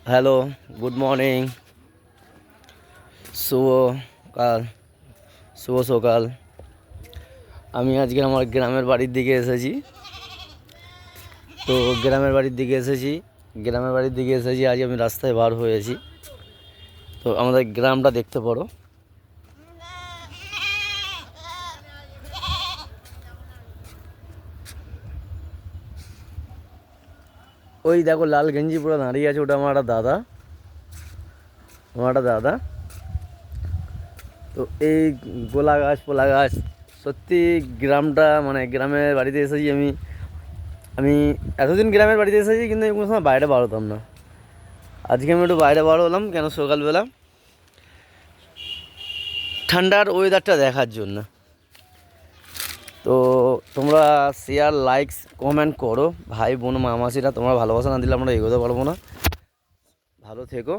Hello, good morning, শুভ কাল, শুভ সকাল। আমি আজকে আমার গ্রামের বাড়ির দিকে এসেছি। তো গ্রামের বাড়ির দিকে এসেছি আজ আমি রাস্তায় বার হয়েছি। তো আমাদের গ্রামটা দেখতে পারো। ওই দেখো লাল গেঞ্জি পুরো দাঁড়িয়ে আছে, ওটা আমার একটা দাদা। তো এই পোলা গাছ সত্যি গ্রামটা, মানে গ্রামের বাড়িতে এসেছি আমি। আমি এতদিন গ্রামের বাড়িতে এসেছি কিন্তু আমি কোনো সময় বাইরে বার হতাম না। আজকে আমি একটু বাইরে বার হলাম, কেন সকালবেলা ঠান্ডার ওয়েদারটা দেখার জন্য। তো তোমরা শেয়ার, লাইকস, কমেন্ট করো ভাই বোন মামাসিরা। তোমরা ভালোবাসা না দিলে আমরা এগোতে পারবো না। ভালো থেকো।